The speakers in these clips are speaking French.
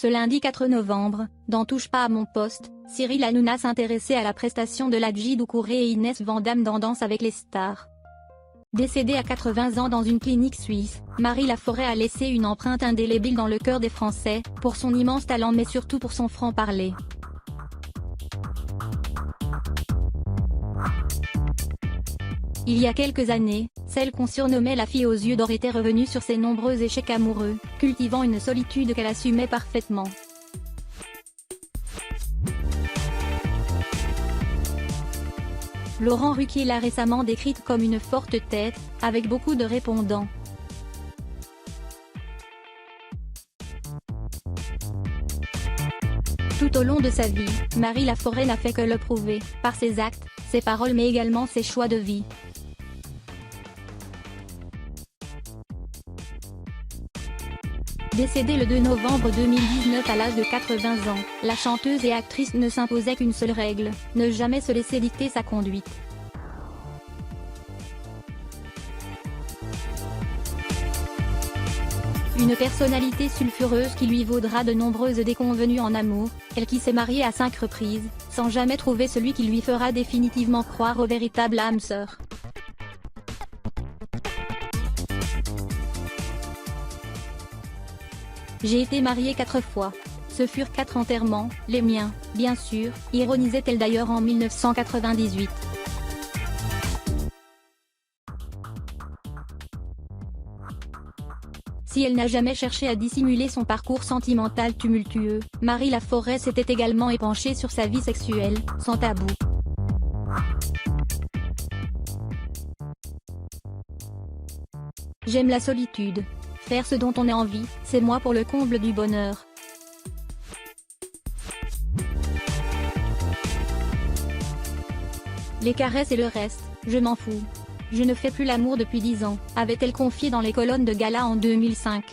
Ce lundi 4 novembre, dans Touche pas à mon poste, Cyril Hanouna s'intéressait à la prestation de Ladji Doucouré et Inès Van Damme dans Danse avec les stars. Décédée à 80 ans dans une clinique suisse, Marie Laforêt a laissé une empreinte indélébile dans le cœur des Français, pour son immense talent mais surtout pour son franc-parler. Il y a quelques années, celle qu'on surnommait la fille aux yeux d'or était revenue sur ses nombreux échecs amoureux, cultivant une solitude qu'elle assumait parfaitement. Laurent Ruquier l'a récemment décrite comme une forte tête, avec beaucoup de répondants. Tout au long de sa vie, Marie Laforêt n'a fait que le prouver, par ses actes, ses paroles mais également ses choix de vie. Décédée le 2 novembre 2019 à l'âge de 80 ans, la chanteuse et actrice ne s'imposait qu'une seule règle, ne jamais se laisser dicter sa conduite. Une personnalité sulfureuse qui lui vaudra de nombreuses déconvenues en amour, elle qui s'est mariée à 5 reprises, sans jamais trouver celui qui lui fera définitivement croire au véritable âme sœur. J'ai été mariée 4 fois. Ce furent 4 enterrements, les miens, bien sûr, ironisait-elle d'ailleurs en 1998. Si elle n'a jamais cherché à dissimuler son parcours sentimental tumultueux, Marie Laforêt s'était également épanchée sur sa vie sexuelle, sans tabou. J'aime la solitude. Faire ce dont on a envie, c'est moi pour le comble du bonheur. Les caresses et le reste, je m'en fous. Je ne fais plus l'amour depuis 10 ans, avait-elle confié dans les colonnes de Gala en 2005.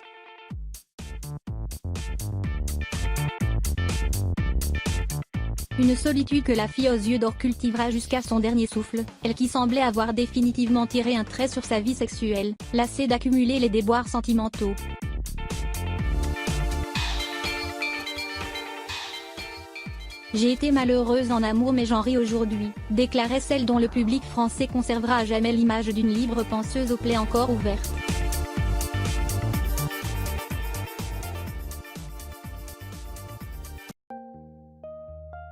Une solitude que la fille aux yeux d'or cultivera jusqu'à son dernier souffle, elle qui semblait avoir définitivement tiré un trait sur sa vie sexuelle, lassée d'accumuler les déboires sentimentaux. J'ai été malheureuse en amour mais j'en ris aujourd'hui, déclarait celle dont le public français conservera à jamais l'image d'une libre penseuse aux plaies encore ouvertes.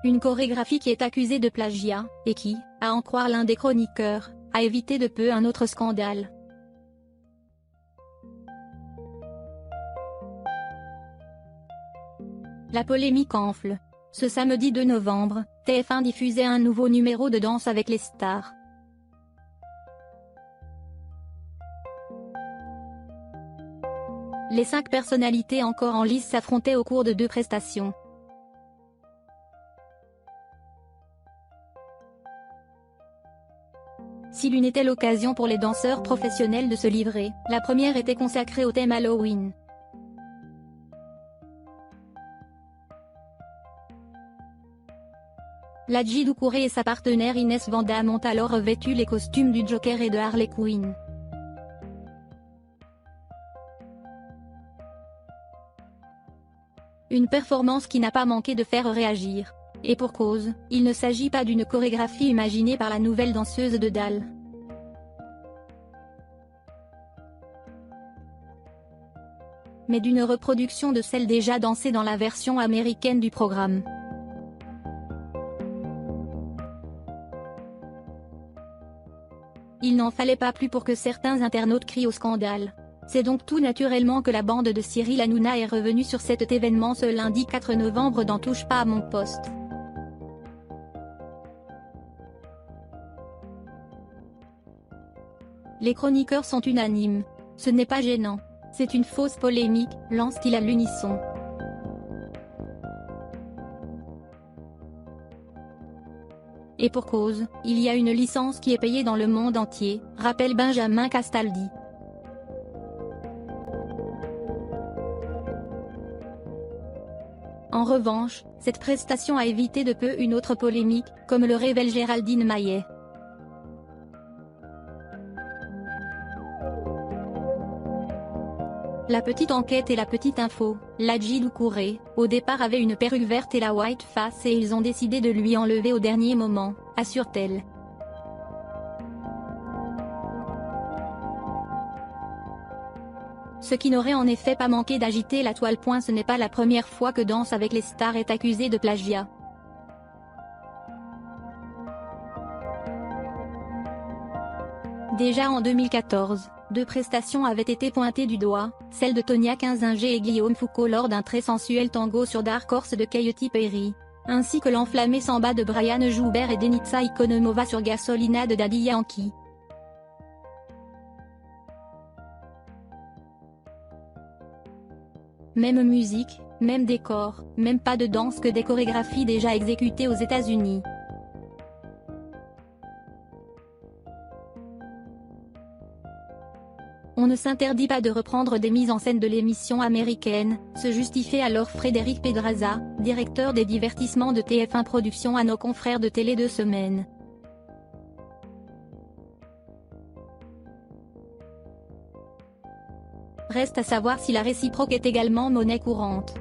Une chorégraphie qui est accusée de plagiat, et qui, à en croire l'un des chroniqueurs, a évité de peu un autre scandale. La polémique enfle. Ce samedi 2 novembre, TF1 diffusait un nouveau numéro de Danse avec les stars. Les 5 personnalités encore en lice s'affrontaient au cours de 2 prestations. Si l'une était l'occasion pour les danseurs professionnels de se livrer, la première était consacrée au thème Halloween. Ladji Doucouré et sa partenaire Inès Van Damme ont alors revêtu les costumes du Joker et de Harley Quinn. Une performance qui n'a pas manqué de faire réagir. Et pour cause, il ne s'agit pas d'une chorégraphie imaginée par la nouvelle danseuse de Dalle. Mais d'une reproduction de celle déjà dansée dans la version américaine du programme. Il n'en fallait pas plus pour que certains internautes crient au scandale. C'est donc tout naturellement que la bande de Cyril Hanouna est revenue sur cet événement ce lundi 4 novembre dans Touche pas à mon poste. Les chroniqueurs sont unanimes. Ce n'est pas gênant. C'est une fausse polémique, lance-t-il à l'unisson. Et pour cause, il y a une licence qui est payée dans le monde entier, rappelle Benjamin Castaldi. En revanche, cette prestation a évité de peu une autre polémique, comme le révèle Géraldine Maillet. La petite enquête et la petite info, Ladji Doucouré, au départ avait une perruque verte et la white face et ils ont décidé de lui enlever au dernier moment, assure-t-elle. Ce qui n'aurait en effet pas manqué d'agiter la toile. Ce n'est pas la première fois que Danse avec les stars est accusé de plagiat. Déjà en 2014, deux prestations avaient été pointées du doigt, celle de Tonia Kinzinger et Guillaume Foucault lors d'un très sensuel tango sur Dark Horse de Katy Perry, ainsi que l'enflammé Samba de Brian Joubert et Denitsa Ikonomova sur Gasolina de Daddy Yankee. Même musique, même décor, même pas de danse que des chorégraphies déjà exécutées aux États-Unis. On ne s'interdit pas de reprendre des mises en scène de l'émission américaine, se justifiait alors Frédéric Pedraza, directeur des divertissements de TF1 Productions à nos confrères de Télé 2 Semaines. Reste à savoir si la réciproque est également monnaie courante.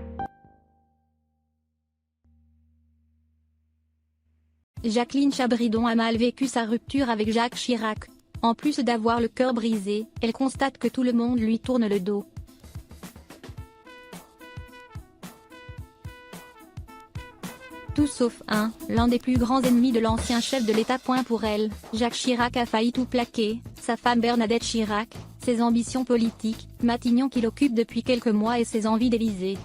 Jacqueline Chabridon a mal vécu sa rupture avec Jacques Chirac. En plus d'avoir le cœur brisé, elle constate que tout le monde lui tourne le dos. Tout sauf l'un des plus grands ennemis de l'ancien chef de l'État. Pour elle, Jacques Chirac a failli tout plaquer, sa femme Bernadette Chirac, ses ambitions politiques, Matignon qu'il occupe depuis quelques mois et ses envies d'Élysée.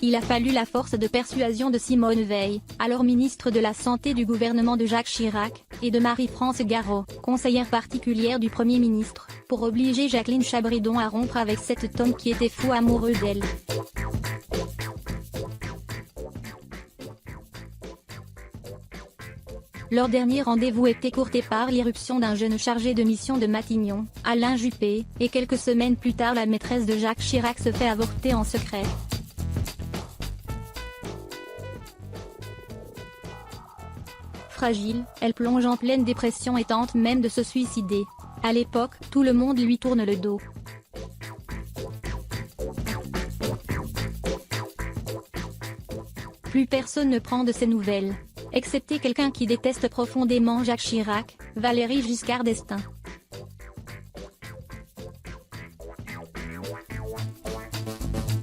Il a fallu la force de persuasion de Simone Veil, alors ministre de la Santé du gouvernement de Jacques Chirac, et de Marie-France Garot, conseillère particulière du Premier ministre, pour obliger Jacqueline Chabridon à rompre avec cet homme qui était fou amoureux d'elle. Leur dernier rendez-vous était courté par l'irruption d'un jeune chargé de mission de Matignon, Alain Juppé, et quelques semaines plus tard la maîtresse de Jacques Chirac se fait avorter en secret. Fragile, elle plonge en pleine dépression et tente même de se suicider. À l'époque, tout le monde lui tourne le dos. Plus personne ne prend de ses nouvelles. Excepté quelqu'un qui déteste profondément Jacques Chirac, Valéry Giscard d'Estaing.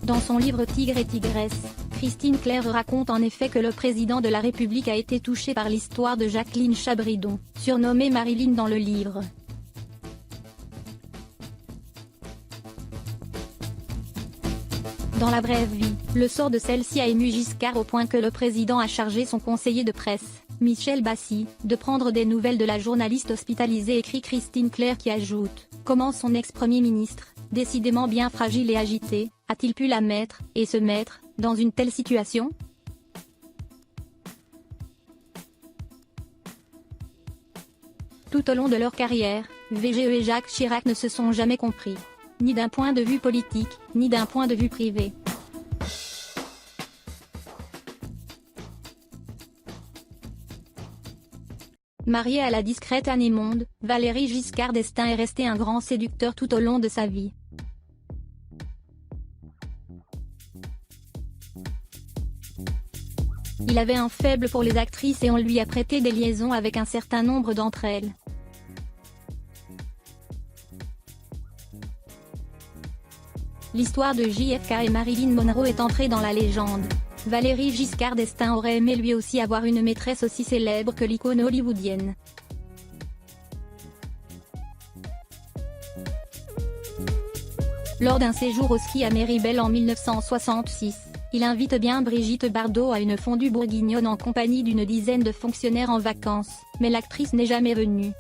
Dans son livre Tigre et Tigresse, Christine Claire raconte en effet que le président de la République a été touché par l'histoire de Jacqueline Chabridon, surnommée Marilyn dans le livre. Dans la brève vie, le sort de celle-ci a ému Giscard au point que le président a chargé son conseiller de presse, Michel Bassy, de prendre des nouvelles de la journaliste hospitalisée, écrit Christine Claire qui ajoute « Comment son ex-premier ministre, décidément bien fragile et agité, a-t-il pu la mettre, et se mettre, dans une telle situation ?» Tout au long de leur carrière, VGE et Jacques Chirac ne se sont jamais compris. Ni d'un point de vue politique, ni d'un point de vue privé. Mariée à la discrète Anémonde, Valéry Giscard d'Estaing est resté un grand séducteur tout au long de sa vie. Il avait un faible pour les actrices et on lui a prêté des liaisons avec un certain nombre d'entre elles. L'histoire de JFK et Marilyn Monroe est entrée dans la légende. Valéry Giscard d'Estaing aurait aimé lui aussi avoir une maîtresse aussi célèbre que l'icône hollywoodienne. Lors d'un séjour au ski à Méribel en 1966, il invite bien Brigitte Bardot à une fondue bourguignonne en compagnie d'une dizaine de fonctionnaires en vacances, mais l'actrice n'est jamais venue.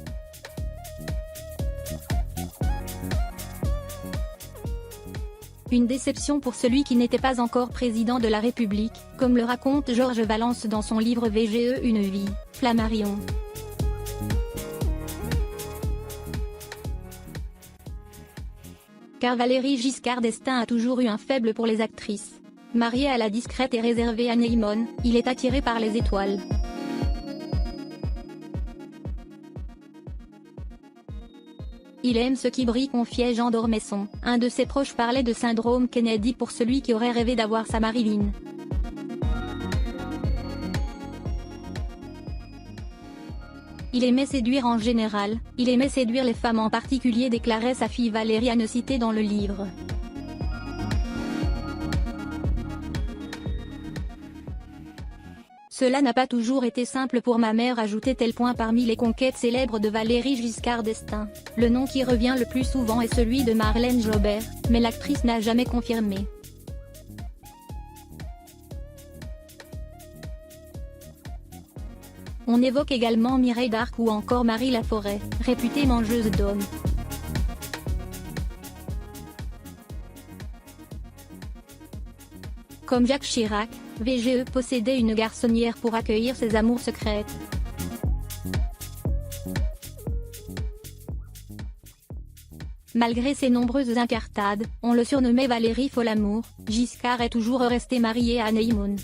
Une déception pour celui qui n'était pas encore président de la République, comme le raconte Georges Valence dans son livre VGE Une vie, Flammarion. Car Valéry Giscard d'Estaing a toujours eu un faible pour les actrices. Marié à la discrète et réservée Anne Heyman, il est attiré par les étoiles. Il aime ce qui brille, confiait Jean d'Ormesson. Un de ses proches parlait de syndrome Kennedy pour celui qui aurait rêvé d'avoir sa Marilyn. Il aimait séduire en général, il aimait séduire les femmes en particulier, déclarait sa fille Valérie Anne citée dans le livre. Cela n'a pas toujours été simple pour ma mère, ajoutait-elle. Parmi les conquêtes célèbres de Valéry Giscard d'Estaing, le nom qui revient le plus souvent est celui de Marlène Jobert, mais l'actrice n'a jamais confirmé. On évoque également Mireille d'Arc ou encore Marie Laforêt, réputée mangeuse d'hommes. Comme Jacques Chirac, VGE possédait une garçonnière pour accueillir ses amours secrètes. Malgré ses nombreuses incartades, on le surnommait Valéry Folamour. Giscard est toujours resté marié à Anne Himoun.